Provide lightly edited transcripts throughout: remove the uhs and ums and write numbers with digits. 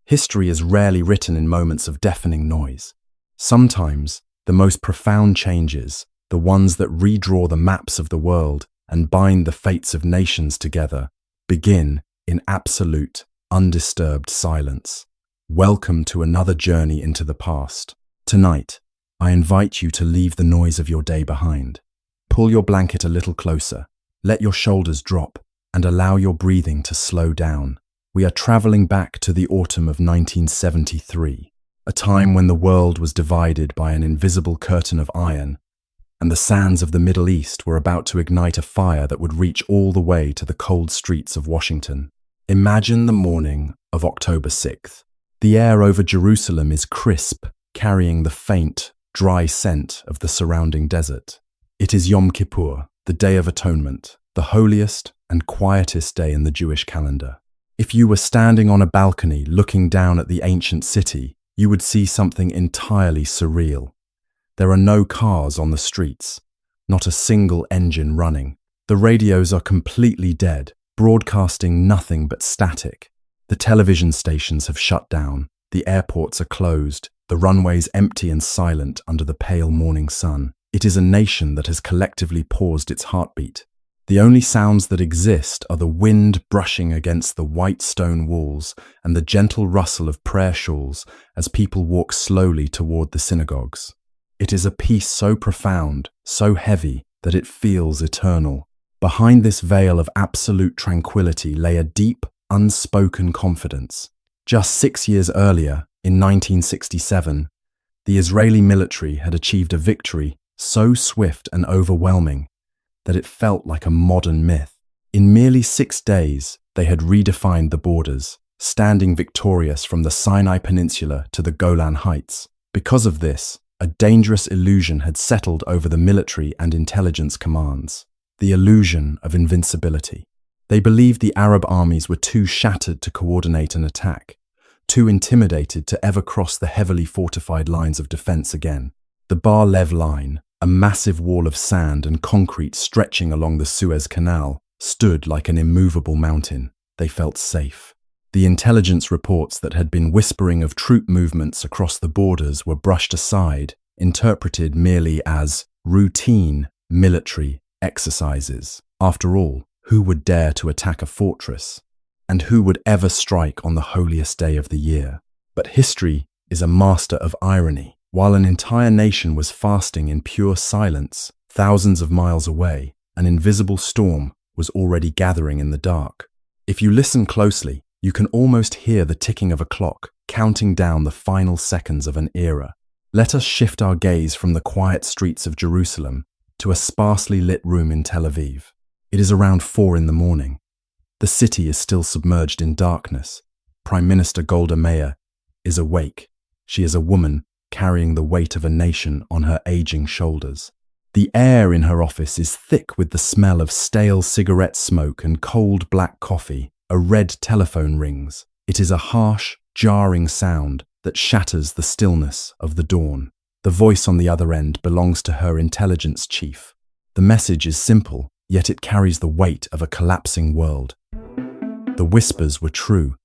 History is rarely written in moments of deafening noise. Sometimes, the most profound changes, the ones that redraw the maps of the world and bind the fates of nations together, begin in absolute, undisturbed silence. Welcome to another journey into the past. Tonight, I invite you to leave the noise of your day behind. Pull your blanket a little closer, let your shoulders drop, and allow your breathing to slow down. We are traveling back to the autumn of 1973, a time when the world was divided by an invisible curtain of iron, and the sands of the Middle East were about to ignite a fire that would reach all the way to the cold streets of Washington. Imagine the morning of October 6th. The air over Jerusalem is crisp, carrying the faint, dry scent of the surrounding desert. It is Yom Kippur, the Day of Atonement, the holiest and quietest day in the Jewish calendar. If you were standing on a balcony looking down at the ancient city, you would see something entirely surreal. There are no cars on the streets, not a single engine running. The radios are completely dead, broadcasting nothing but static. The television stations have shut down, the airports are closed, the runways empty and silent under the pale morning sun. It is a nation that has collectively paused its heartbeat. The only sounds that exist are the wind brushing against the white stone walls and the gentle rustle of prayer shawls as people walk slowly toward the synagogues. It is a peace so profound, so heavy, that it feels eternal. Behind this veil of absolute tranquility lay a deep, unspoken confidence. Just 6 years earlier, in 1967, the Israeli military had achieved a victory so swift and overwhelming that it felt like a modern myth. In merely 6 days, they had redefined the borders, standing victorious from the Sinai Peninsula to the Golan Heights. Because of this, a dangerous illusion had settled over the military and intelligence commands, the illusion of invincibility. They believed the Arab armies were too shattered to coordinate an attack, too intimidated to ever cross the heavily fortified lines of defense again. The Bar Lev Line, a massive wall of sand and concrete stretching along the Suez Canal, stood like an immovable mountain. They felt safe. The intelligence reports that had been whispering of troop movements across the borders were brushed aside, interpreted merely as routine military exercises. After all, who would dare to attack a fortress? And who would ever strike on the holiest day of the year? But history is a master of irony. While an entire nation was fasting in pure silence, thousands of miles away, an invisible storm was already gathering in the dark. If you listen closely, you can almost hear the ticking of a clock, counting down the final seconds of an era. Let us shift our gaze from the quiet streets of Jerusalem to a sparsely lit room in Tel Aviv. It is around 4 in the morning. The city is still submerged in darkness. Prime Minister Golda Meir is awake. She is a woman carrying the weight of a nation on her aging shoulders. The air in her office is thick with the smell of stale cigarette smoke and cold black coffee. A red telephone rings. It is a harsh, jarring sound that shatters the stillness of the dawn. The voice on the other end belongs to her intelligence chief. The message is simple, yet it carries the weight of a collapsing world. The whispers were true.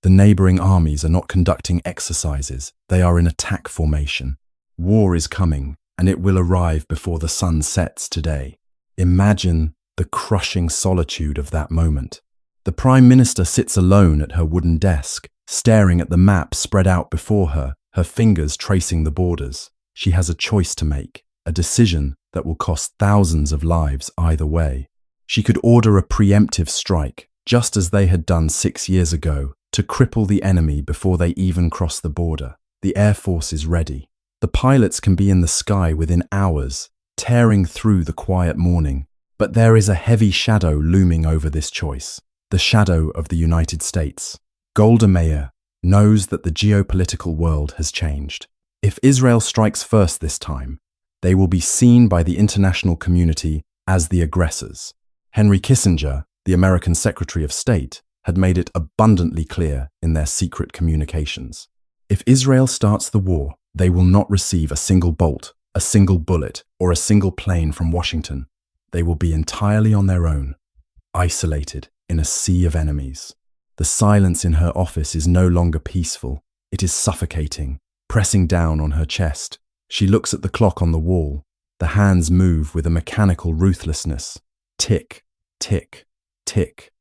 The neighboring armies are not conducting exercises, they are in attack formation. War is coming, and it will arrive before the sun sets today. Imagine the crushing solitude of that moment. The Prime Minister sits alone at her wooden desk, staring at the map spread out before her, her fingers tracing the borders. She has a choice to make, a decision that will cost thousands of lives either way. She could order a preemptive strike, just as they had done 6 years ago, to cripple the enemy before they even cross the border. The Air Force is ready. The pilots can be in the sky within hours, tearing through the quiet morning. But there is a heavy shadow looming over this choice, the shadow of the United States. Golda Meir knows that the geopolitical world has changed. If Israel strikes first this time, they will be seen by the international community as the aggressors. Henry Kissinger, the American Secretary of State, had made it abundantly clear in their secret communications. If Israel starts the war, they will not receive a single bolt, a single bullet, or a single plane from Washington. They will be entirely on their own, isolated in a sea of enemies. The The silence in her office is no longer peaceful. It is suffocating, pressing down on her chest. She looks at the clock on the wall. The hands move with a mechanical ruthlessness. Tick, tick, tick,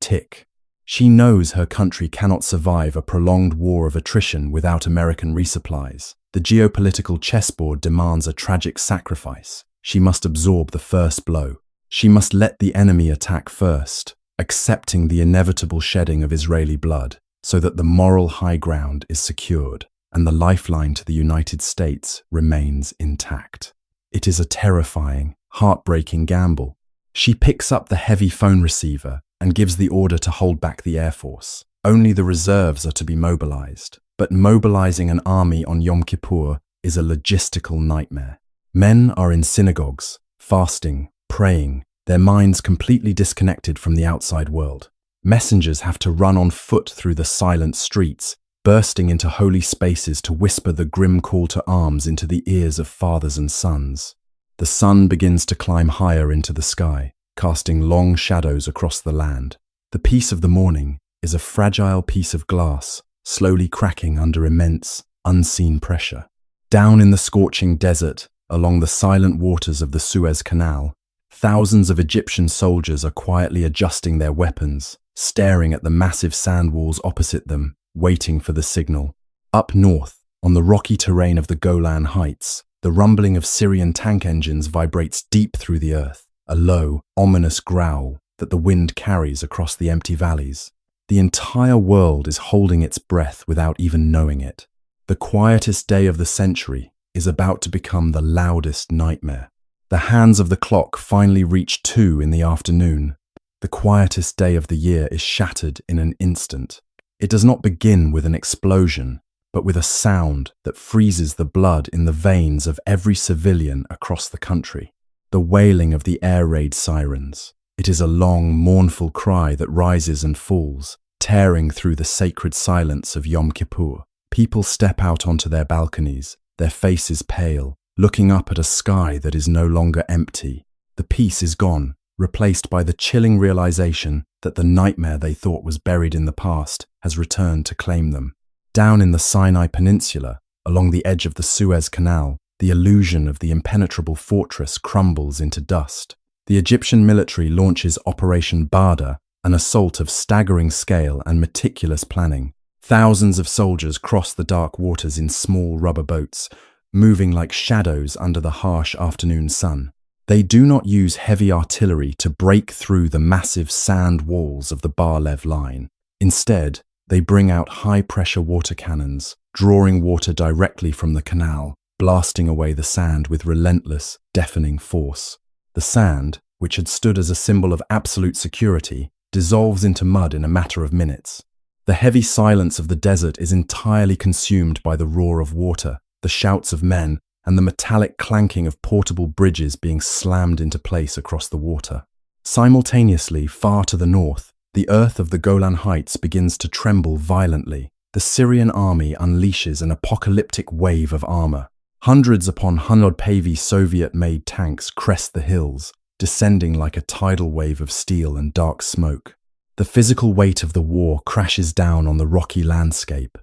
tick. She knows her country cannot survive a prolonged war of attrition without American resupplies. The geopolitical chessboard demands a tragic sacrifice. She must absorb the first blow. She must let the enemy attack first, accepting the inevitable shedding of Israeli blood, so that the moral high ground is secured and the lifeline to the United States remains intact. It is a terrifying, heartbreaking gamble. She picks up the heavy phone receiver and gives the order to hold back the Air Force. Only the reserves are to be mobilized. But mobilizing an army on Yom Kippur is a logistical nightmare. Men are in synagogues, fasting, praying, their minds completely disconnected from the outside world. Messengers have to run on foot through the silent streets, bursting into holy spaces to whisper the grim call to arms into the ears of fathers and sons. The sun begins to climb higher into the sky, casting long shadows across the land. The peace of the morning is a fragile piece of glass, slowly cracking under immense, unseen pressure. Down in the scorching desert, along the silent waters of the Suez Canal, thousands of Egyptian soldiers are quietly adjusting their weapons, staring at the massive sand walls opposite them, waiting for the signal. Up north, on the rocky terrain of the Golan Heights, the rumbling of Syrian tank engines vibrates deep through the earth, a low, ominous growl that the wind carries across the empty valleys. The entire world is holding its breath without even knowing it. The quietest day of the century is about to become the loudest nightmare. The hands of the clock finally reach 2 in the afternoon. The quietest day of the year is shattered in an instant. It does not begin with an explosion, but with a sound that freezes the blood in the veins of every civilian across the country. The wailing of the air raid sirens. It is a long, mournful cry that rises and falls, tearing through the sacred silence of Yom Kippur. People step out onto their balconies, their faces pale, looking up at a sky that is no longer empty. The peace is gone, replaced by the chilling realization that the nightmare they thought was buried in the past has returned to claim them. Down in the Sinai Peninsula, along the edge of the Suez Canal, the illusion of the impenetrable fortress crumbles into dust. The Egyptian military launches Operation Barda, an assault of staggering scale and meticulous planning. Thousands of soldiers cross the dark waters in small rubber boats, moving like shadows under the harsh afternoon sun. They do not use heavy artillery to break through the massive sand walls of the Bar Lev Line. Instead, they bring out high-pressure water cannons, drawing water directly from the canal, blasting away the sand with relentless, deafening force. The sand, which had stood as a symbol of absolute security, dissolves into mud in a matter of minutes. The heavy silence of the desert is entirely consumed by the roar of water, the shouts of men, and the metallic clanking of portable bridges being slammed into place across the water. Simultaneously, far to the north, the earth of the Golan Heights begins to tremble violently. The Syrian army unleashes an apocalyptic wave of armor. Hundreds upon hundred heavy Soviet-made tanks crest the hills, descending like a tidal wave of steel and dark smoke. The physical weight of the war crashes down on the rocky landscape.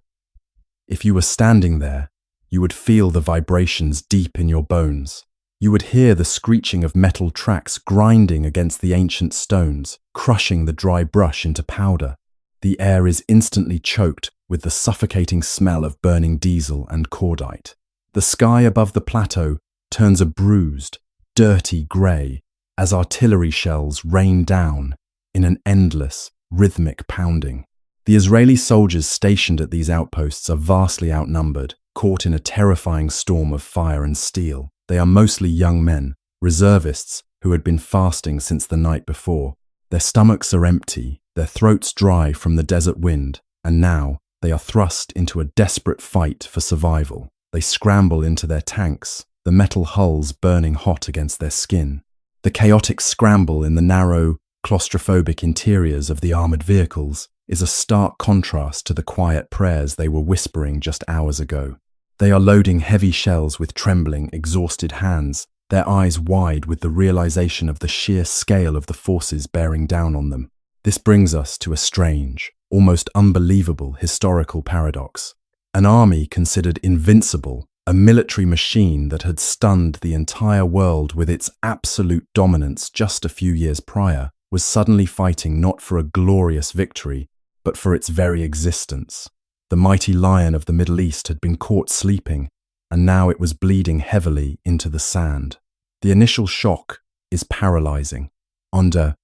If you were standing there, you would feel the vibrations deep in your bones. You would hear the screeching of metal tracks grinding against the ancient stones, crushing the dry brush into powder. The air is instantly choked with the suffocating smell of burning diesel and cordite. The sky above the plateau turns a bruised, dirty grey as artillery shells rain down in an endless, rhythmic pounding. The Israeli soldiers stationed at these outposts are vastly outnumbered, caught in a terrifying storm of fire and steel. They are mostly young men, reservists who had been fasting since the night before. Their stomachs are empty, their throats dry from the desert wind, and now they are thrust into a desperate fight for survival. They scramble into their tanks, the metal hulls burning hot against their skin. The chaotic scramble in the narrow, claustrophobic interiors of the armored vehicles is a stark contrast to the quiet prayers they were whispering just hours ago. They are loading heavy shells with trembling, exhausted hands, their eyes wide with the realization of the sheer scale of the forces bearing down on them. This brings us to a strange, almost unbelievable historical paradox. An army considered invincible, a military machine that had stunned the entire world with its absolute dominance just a few years prior, was suddenly fighting not for a glorious victory, but for its very existence. The mighty lion of the Middle East had been caught sleeping, and now it was bleeding heavily into the sand. The initial shock is paralyzing. Under.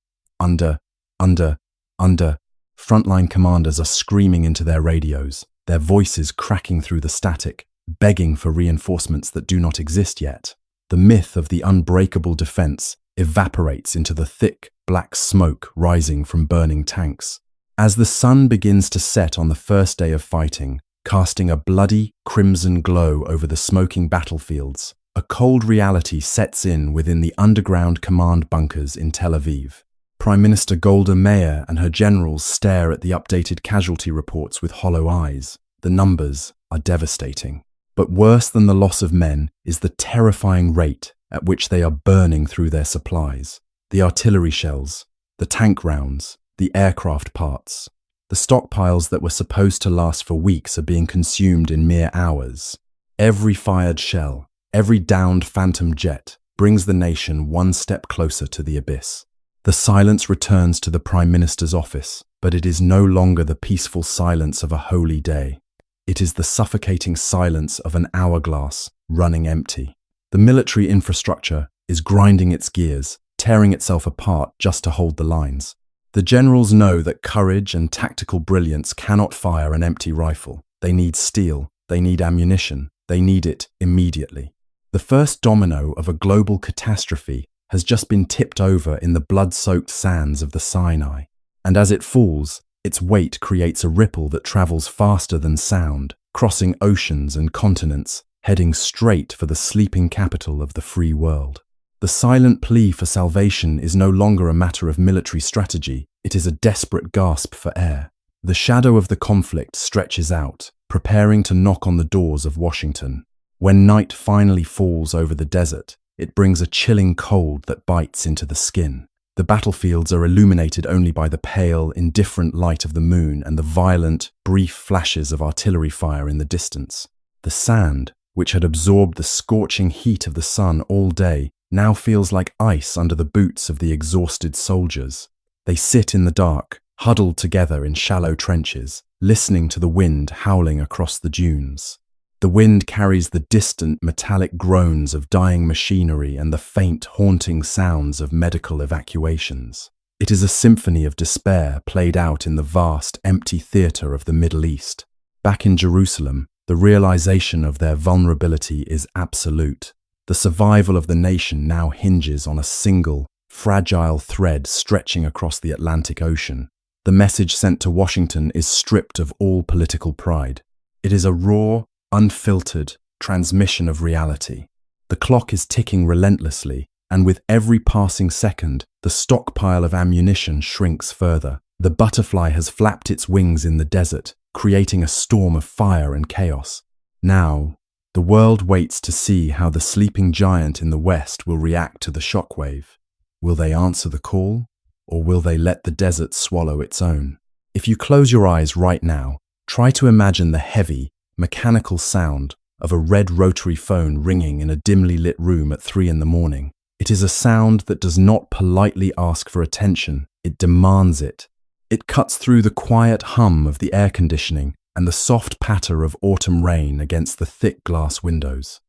Frontline commanders are screaming into their radios, their voices cracking through the static, begging for reinforcements that do not exist yet. The myth of the unbreakable defense evaporates into the thick, black smoke rising from burning tanks. As the sun begins to set on the first day of fighting, casting a bloody, crimson glow over the smoking battlefields, a cold reality sets in within the underground command bunkers in Tel Aviv. Prime Minister Golda Meir and her generals stare at the updated casualty reports with hollow eyes. The numbers are devastating. But worse than the loss of men is the terrifying rate at which they are burning through their supplies. The artillery shells, the tank rounds, the aircraft parts. The stockpiles that were supposed to last for weeks are being consumed in mere hours. Every fired shell, every downed phantom jet brings the nation one step closer to the abyss. The silence returns to the Prime Minister's office, but it is no longer the peaceful silence of a holy day. It is the suffocating silence of an hourglass running empty. The military infrastructure is grinding its gears, tearing itself apart just to hold the lines. The generals know that courage and tactical brilliance cannot fire an empty rifle. They need steel, they need ammunition, they need it immediately. The first domino of a global catastrophe has just been tipped over in the blood-soaked sands of the Sinai, and as it falls, its weight creates a ripple that travels faster than sound, crossing oceans and continents, heading straight for the sleeping capital of the free world. The silent plea for salvation is no longer a matter of military strategy, it is a desperate gasp for air. The shadow of the conflict stretches out, preparing to knock on the doors of Washington. When night finally falls over the desert, it brings a chilling cold that bites into the skin. The battlefields are illuminated only by the pale, indifferent light of the moon and the violent, brief flashes of artillery fire in the distance. The sand, which had absorbed the scorching heat of the sun all day, now feels like ice under the boots of the exhausted soldiers. They sit in the dark, huddled together in shallow trenches, listening to the wind howling across the dunes. The wind carries the distant metallic groans of dying machinery and the faint, haunting sounds of medical evacuations. It is a symphony of despair played out in the vast, empty theater of the Middle East. Back in Jerusalem, the realization of their vulnerability is absolute. The survival of the nation now hinges on a single, fragile thread stretching across the Atlantic Ocean. The message sent to Washington is stripped of all political pride. It is a raw, unfiltered transmission of reality. The clock is ticking relentlessly, and with every passing second, the stockpile of ammunition shrinks further. The butterfly has flapped its wings in the desert, creating a storm of fire and chaos. Now, the world waits to see how the sleeping giant in the west will react to the shockwave. Will they answer the call, or will they let the desert swallow its own? If you close your eyes right now, try to imagine the heavy, mechanical sound of a red rotary phone ringing in a dimly lit room at 3 a.m. It is a sound that does not politely ask for attention, it demands it. It cuts through the quiet hum of the air conditioning and the soft patter of autumn rain against the thick glass windows.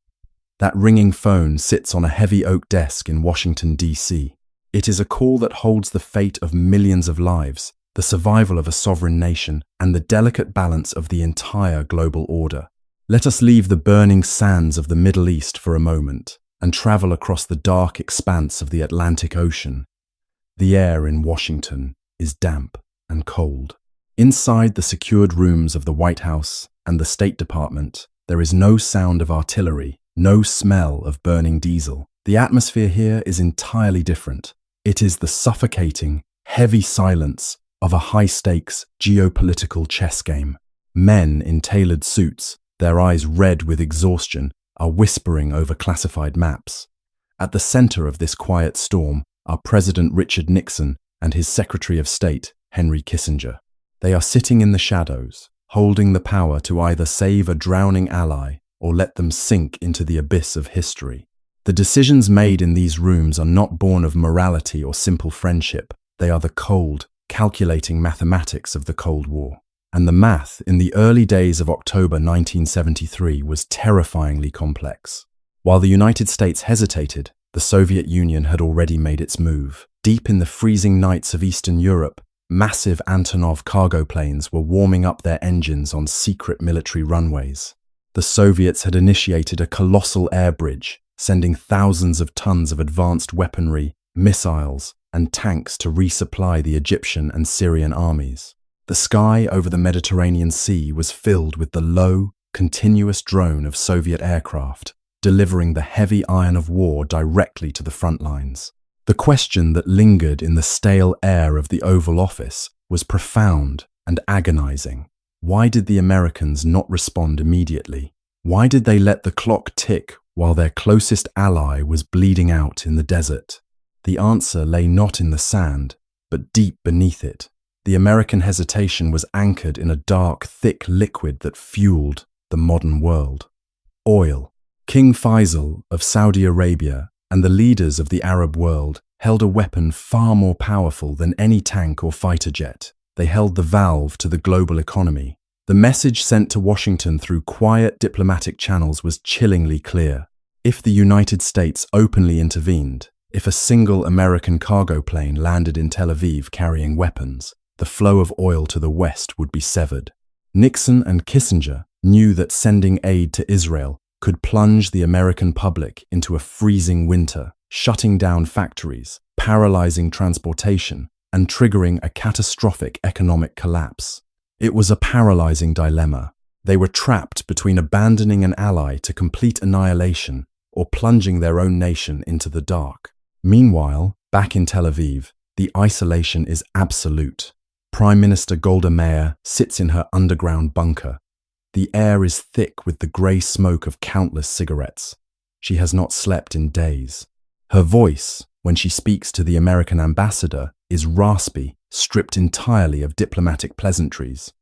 That ringing phone sits on a heavy oak desk in Washington, D.C. It is a call that holds the fate of millions of lives, the survival of a sovereign nation, and the delicate balance of the entire global order. Let us leave the burning sands of the Middle East for a moment and travel across the dark expanse of the Atlantic Ocean. The air in Washington is damp and cold. Inside the secured rooms of the White House and the State Department, there is no sound of artillery, no smell of burning diesel. The atmosphere here is entirely different. It is the suffocating, heavy silence of a high-stakes geopolitical chess game. Men in tailored suits, their eyes red with exhaustion, are whispering over classified maps. At the center of this quiet storm are President Richard Nixon and his Secretary of State, Henry Kissinger. They are sitting in the shadows, holding the power to either save a drowning ally or let them sink into the abyss of history. The decisions made in these rooms are not born of morality or simple friendship. They are the cold, calculating mathematics of the Cold War. And the math in the early days of October 1973 was terrifyingly complex. While the United States hesitated, the Soviet Union had already made its move. Deep in the freezing nights of Eastern Europe, massive Antonov cargo planes were warming up their engines on secret military runways. The Soviets had initiated a colossal air bridge, sending thousands of tons of advanced weaponry, missiles, and tanks to resupply the Egyptian and Syrian armies. The sky over the Mediterranean Sea was filled with the low, continuous drone of Soviet aircraft, delivering the heavy iron of war directly to the front lines. The question that lingered in the stale air of the Oval Office was profound and agonizing. Why did the Americans not respond immediately? Why did they let the clock tick while their closest ally was bleeding out in the desert? The answer lay not in the sand, but deep beneath it. The American hesitation was anchored in a dark, thick liquid that fueled the modern world. Oil. King Faisal of Saudi Arabia and the leaders of the Arab world held a weapon far more powerful than any tank or fighter jet. They held the valve to the global economy. The message sent to Washington through quiet diplomatic channels was chillingly clear. If the United States openly intervened, if a single American cargo plane landed in Tel Aviv carrying weapons, the flow of oil to the west would be severed. Nixon and Kissinger knew that sending aid to Israel could plunge the American public into a freezing winter, shutting down factories, paralyzing transportation, and triggering a catastrophic economic collapse. It was a paralyzing dilemma. They were trapped between abandoning an ally to complete annihilation or plunging their own nation into the dark. Meanwhile, back in Tel Aviv, the isolation is absolute. Prime Minister Golda Meir sits in her underground bunker. The air is thick with the grey smoke of countless cigarettes. She has not slept in days. Her voice, when she speaks to the American ambassador, is raspy, stripped entirely of diplomatic pleasantries.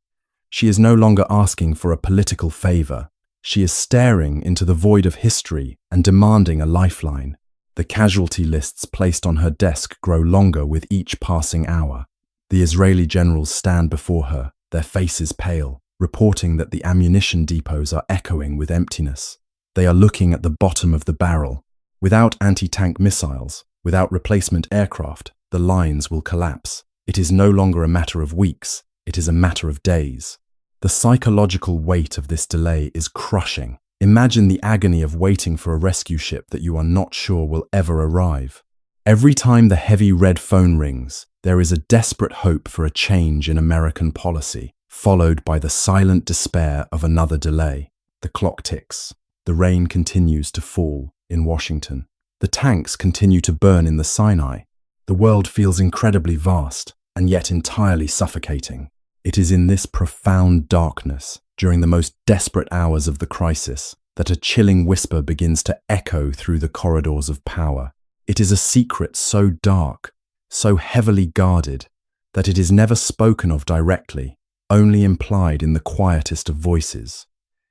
She is no longer asking for a political favour. She is staring into the void of history and demanding a lifeline. The casualty lists placed on her desk grow longer with each passing hour. The Israeli generals stand before her, their faces pale, reporting that the ammunition depots are echoing with emptiness. They are looking at the bottom of the barrel. Without anti-tank missiles, without replacement aircraft, the lines will collapse. It is no longer a matter of weeks, it is a matter of days. The psychological weight of this delay is crushing. Imagine the agony of waiting for a rescue ship that you are not sure will ever arrive. Every time the heavy red phone rings, there is a desperate hope for a change in American policy, followed by the silent despair of another delay. The clock ticks. The rain continues to fall in Washington. The tanks continue to burn in the Sinai. The world feels incredibly vast and yet entirely suffocating. It is in this profound darkness, during the most desperate hours of the crisis, that a chilling whisper begins to echo through the corridors of power. It is a secret so dark, so heavily guarded, that it is never spoken of directly, only implied in the quietest of voices.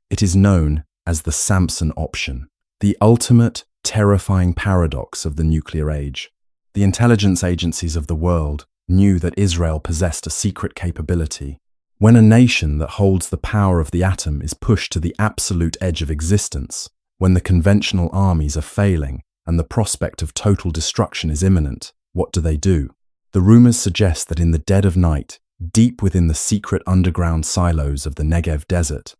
It is known as the Samson Option, the ultimate, terrifying paradox of the nuclear age. The intelligence agencies of the world knew that Israel possessed a secret capability. When a nation that holds the power of the atom is pushed to the absolute edge of existence, when the conventional armies are failing and the prospect of total destruction is imminent, what do? The rumors suggest that in the dead of night, deep within the secret underground silos of the Negev desert,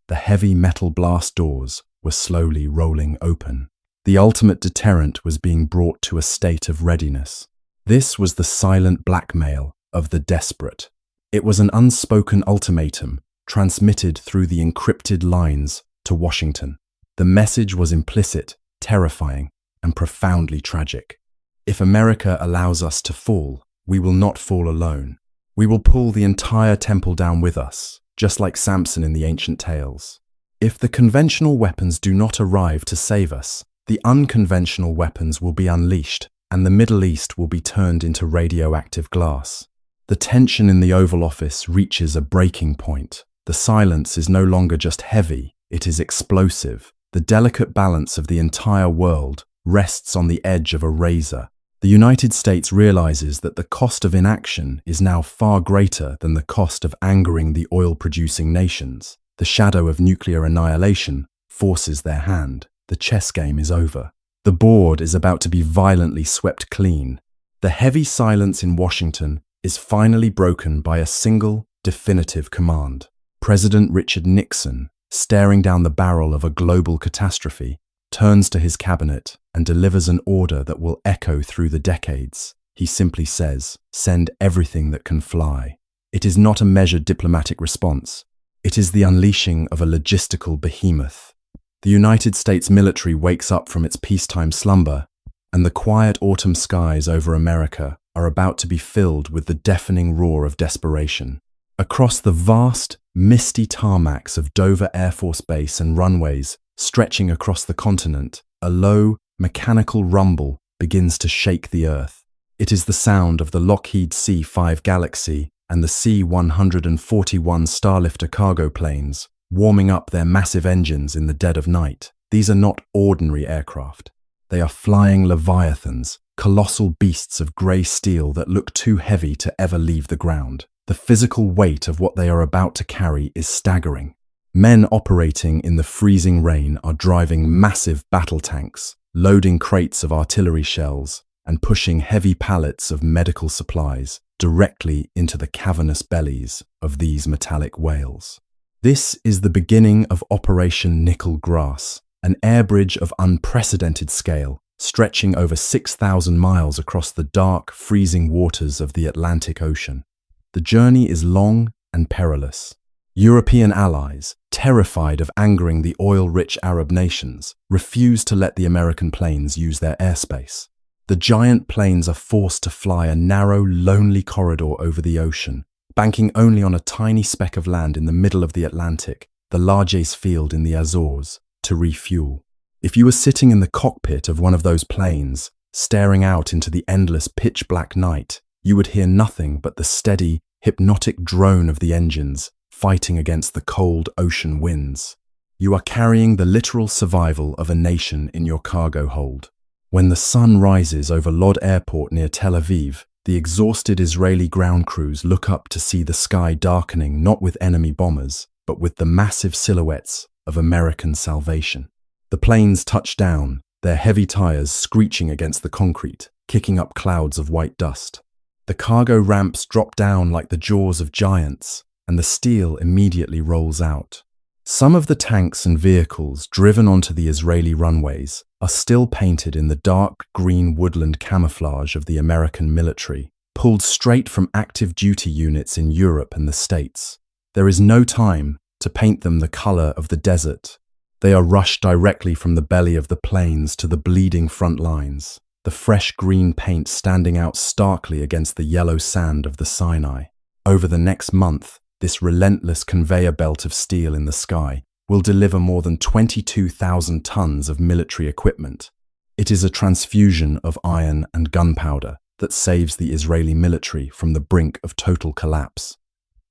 the heavy metal blast doors were slowly rolling open. The ultimate deterrent was being brought to a state of readiness. This was the silent blackmail of the desperate. It was an unspoken ultimatum transmitted through the encrypted lines to Washington. The message was implicit, terrifying, and profoundly tragic. If America allows us to fall, we will not fall alone. We will pull the entire temple down with us, just like Samson in the ancient tales. If the conventional weapons do not arrive to save us, the unconventional weapons will be unleashed, and the Middle East will be turned into radioactive glass. The tension in the Oval Office reaches a breaking point. The silence is no longer just heavy, it is explosive. The delicate balance of the entire world rests on the edge of a razor. The United States realizes that the cost of inaction is now far greater than the cost of angering the oil-producing nations. The shadow of nuclear annihilation forces their hand. The chess game is over. The board is about to be violently swept clean. The heavy silence in Washington is finally broken by a single, definitive command. President Richard Nixon, staring down the barrel of a global catastrophe, turns to his cabinet and delivers an order that will echo through the decades. He simply says, "Send everything that can fly." It is not a measured diplomatic response. It is the unleashing of a logistical behemoth. The United States military wakes up from its peacetime slumber, and the quiet autumn skies over America are about to be filled with the deafening roar of desperation. Across the vast, misty tarmacs of Dover Air Force Base and runways stretching across the continent, a low, mechanical rumble begins to shake the earth. It is the sound of the Lockheed C-5 Galaxy and the C-141 Starlifter cargo planes warming up their massive engines in the dead of night. These are not ordinary aircraft. They are flying leviathans, colossal beasts of grey steel that look too heavy to ever leave the ground. The physical weight of what they are about to carry is staggering. Men operating in the freezing rain are driving massive battle tanks, loading crates of artillery shells, and pushing heavy pallets of medical supplies directly into the cavernous bellies of these metallic whales. This is the beginning of Operation Nickel Grass, an air bridge of unprecedented scale, stretching over 6,000 miles across the dark, freezing waters of the Atlantic Ocean. The journey is long and perilous. European allies, terrified of angering the oil-rich Arab nations, refuse to let the American planes use their airspace. The giant planes are forced to fly a narrow, lonely corridor over the ocean, banking only on a tiny speck of land in the middle of the Atlantic, the Largesse field in the Azores, to refuel. If you were sitting in the cockpit of one of those planes, staring out into the endless pitch-black night, you would hear nothing but the steady, hypnotic drone of the engines fighting against the cold ocean winds. You are carrying the literal survival of a nation in your cargo hold. When the sun rises over Lod Airport near Tel Aviv, the exhausted Israeli ground crews look up to see the sky darkening not with enemy bombers, but with the massive silhouettes of American salvation. The planes touch down, their heavy tires screeching against the concrete, kicking up clouds of white dust. The cargo ramps drop down like the jaws of giants, and the steel immediately rolls out. Some of the tanks and vehicles driven onto the Israeli runways are still painted in the dark green woodland camouflage of the American military, pulled straight from active duty units in Europe and the States. There is no time to paint them the color of the desert. They are rushed directly from the belly of the planes to the bleeding front lines, the fresh green paint standing out starkly against the yellow sand of the Sinai. Over the next month, this relentless conveyor belt of steel in the sky will deliver more than 22,000 tons of military equipment. It is a transfusion of iron and gunpowder that saves the Israeli military from the brink of total collapse.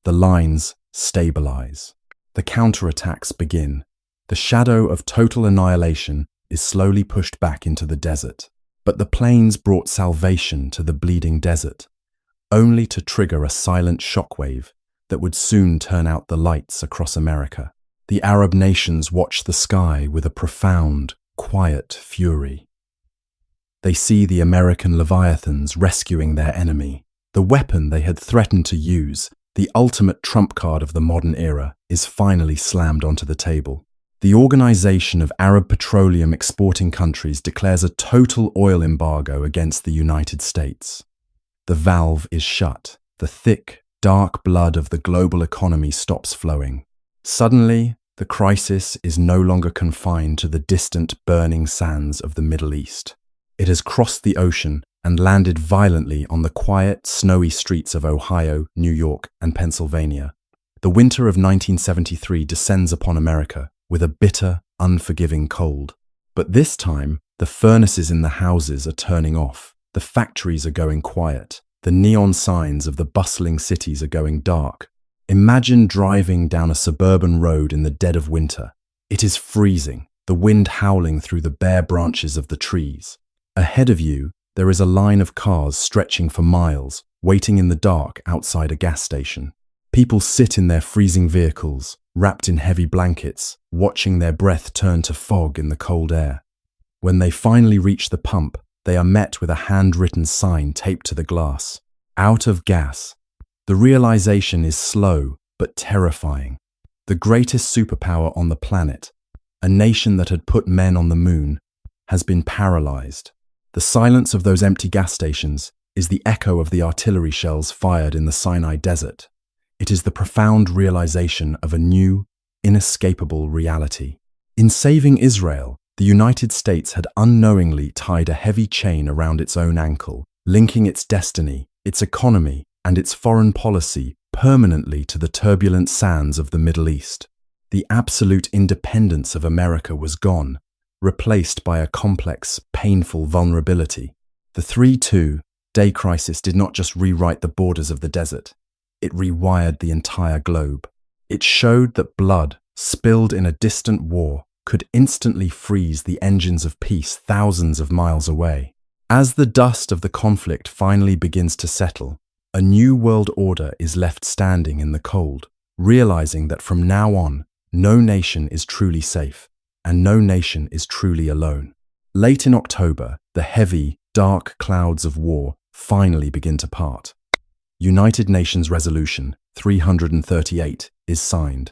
The lines stabilize. The counterattacks begin. The shadow of total annihilation is slowly pushed back into the desert. But the planes brought salvation to the bleeding desert, only to trigger a silent shockwave that would soon turn out the lights across America. The Arab nations watch the sky with a profound, quiet fury. They see the American Leviathans rescuing their enemy. The weapon they had threatened to use, the ultimate trump card of the modern era, is finally slammed onto the table. The Organization of Arab Petroleum Exporting Countries declares a total oil embargo against the United States. The valve is shut. The thick, dark blood of the global economy stops flowing. Suddenly, the crisis is no longer confined to the distant, burning sands of the Middle East. It has crossed the ocean and landed violently on the quiet, snowy streets of Ohio, New York, and Pennsylvania. The winter of 1973 descends upon America with a bitter, unforgiving cold. But this time, the furnaces in the houses are turning off. The factories are going quiet. The neon signs of the bustling cities are going dark. Imagine driving down a suburban road in the dead of winter. It is freezing, the wind howling through the bare branches of the trees. Ahead of you, there is a line of cars stretching for miles, waiting in the dark outside a gas station. People sit in their freezing vehicles, wrapped in heavy blankets, watching their breath turn to fog in the cold air. When they finally reach the pump, they are met with a handwritten sign taped to the glass. Out of gas. The realization is slow but terrifying. The greatest superpower on the planet, a nation that had put men on the moon, has been paralyzed. The silence of those empty gas stations is the echo of the artillery shells fired in the Sinai desert. It is the profound realization of a new, inescapable reality. In saving Israel, the United States had unknowingly tied a heavy chain around its own ankle, linking its destiny, its economy, and its foreign policy permanently to the turbulent sands of the Middle East. The absolute independence of America was gone, replaced by a complex, painful vulnerability. The 3-2-day crisis did not just rewrite the borders of the desert. It rewired the entire globe. It showed that blood, spilled in a distant war, could instantly freeze the engines of peace thousands of miles away. As the dust of the conflict finally begins to settle, a new world order is left standing in the cold, realizing that from now on, no nation is truly safe, and no nation is truly alone. Late in October, the heavy, dark clouds of war finally begin to part. United Nations Resolution 338 is signed,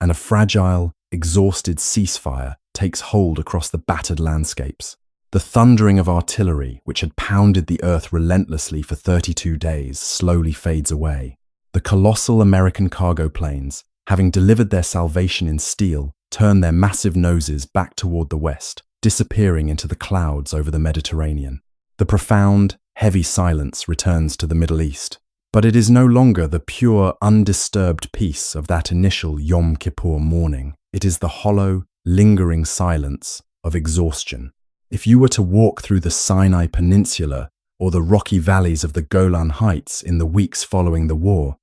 and a fragile, exhausted ceasefire takes hold across the battered landscapes. The thundering of artillery, which had pounded the earth relentlessly for 32 days, slowly fades away. The colossal American cargo planes, having delivered their salvation in steel, turn their massive noses back toward the west, disappearing into the clouds over the Mediterranean. The profound, heavy silence returns to the Middle East. But it is no longer the pure, undisturbed peace of that initial Yom Kippur morning. It is the hollow, lingering silence of exhaustion. If you were to walk through the Sinai Peninsula or the rocky valleys of the Golan Heights in the weeks following the war,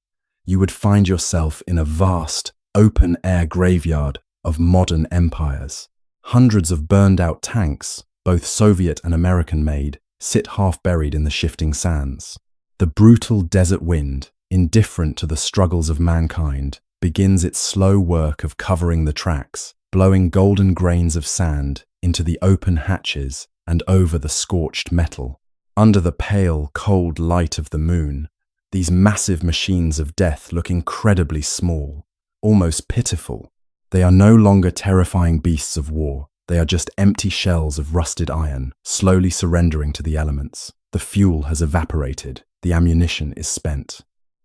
you would find yourself in a vast, open-air graveyard of modern empires. Hundreds of burned-out tanks, both Soviet and American-made, sit half-buried in the shifting sands. The brutal desert wind, indifferent to the struggles of mankind, begins its slow work of covering the tracks, blowing golden grains of sand into the open hatches and over the scorched metal. Under the pale, cold light of the moon, these massive machines of death look incredibly small, almost pitiful. They are no longer terrifying beasts of war. They are just empty shells of rusted iron, slowly surrendering to the elements. The fuel has evaporated. The ammunition is spent.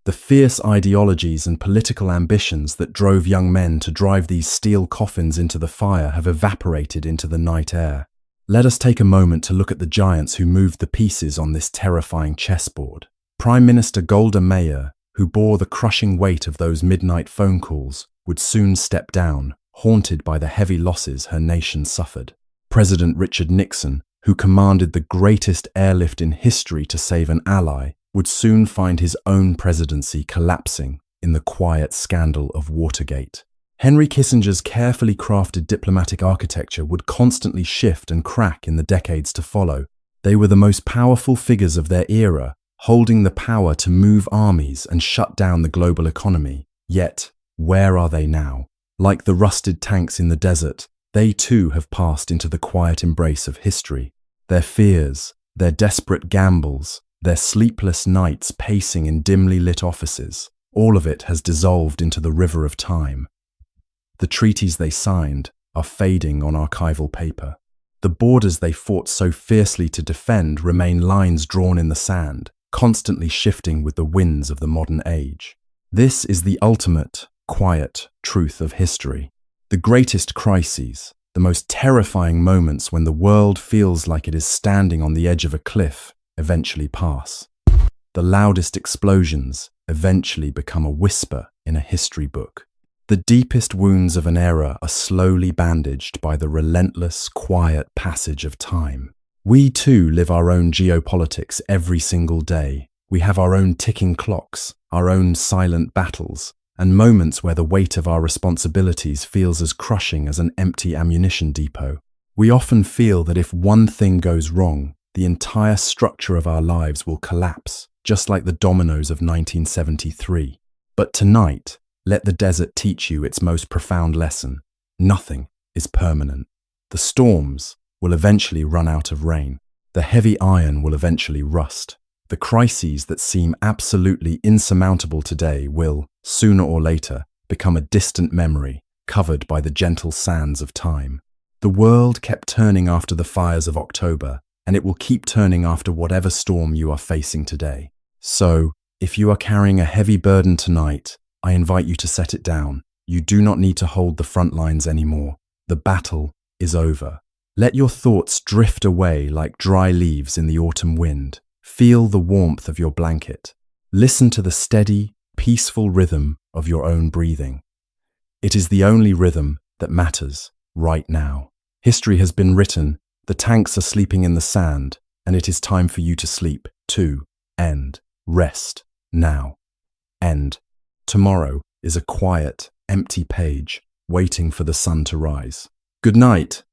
The fierce ideologies and political ambitions that drove young men to drive these steel coffins into the fire have evaporated into the night air. Let us take a moment to look at the giants who moved the pieces on this terrifying chessboard. Prime Minister Golda Meir, who bore the crushing weight of those midnight phone calls, would soon step down, haunted by the heavy losses her nation suffered. President Richard Nixon, who commanded the greatest airlift in history to save an ally, would soon find his own presidency collapsing in the quiet scandal of Watergate. Henry Kissinger's carefully crafted diplomatic architecture would constantly shift and crack in the decades to follow. They were the most powerful figures of their era, holding the power to move armies and shut down the global economy. Yet, where are they now? Like the rusted tanks in the desert, they too have passed into the quiet embrace of history. Their fears, their desperate gambles, their sleepless nights pacing in dimly lit offices, all of it has dissolved into the river of time. The treaties they signed are fading on archival paper. The borders they fought so fiercely to defend remain lines drawn in the sand, constantly shifting with the winds of the modern age. This is the ultimate, quiet truth of history. The greatest crises, the most terrifying moments when the world feels like it is standing on the edge of a cliff, eventually pass. The loudest explosions eventually become a whisper in a history book. The deepest wounds of an era are slowly bandaged by the relentless, quiet passage of time. We too live our own geopolitics every single day, We have our own ticking clocks, our own silent battles, and moments where the weight of our responsibilities feels as crushing as an empty ammunition depot. We often feel that if one thing goes wrong, the entire structure of our lives will collapse, just like the dominoes of 1973. But tonight, let the desert teach you its most profound lesson. Nothing is permanent. The storms will eventually run out of rain. The heavy iron will eventually rust. The crises that seem absolutely insurmountable today will, sooner or later, become a distant memory, covered by the gentle sands of time. The world kept turning after the fires of October, and it will keep turning after whatever storm you are facing today. So, if you are carrying a heavy burden tonight, I invite you to set it down. You do not need to hold the front lines anymore. The battle is over. Let your thoughts drift away like dry leaves in the autumn wind. Feel the warmth of your blanket. Listen to the steady, peaceful rhythm of your own breathing. It is the only rhythm that matters right now. History has been written, the tanks are sleeping in the sand, and it is time for you to sleep too. End. Rest. Now. End. Tomorrow is a quiet, empty page, waiting for the sun to rise. Good night.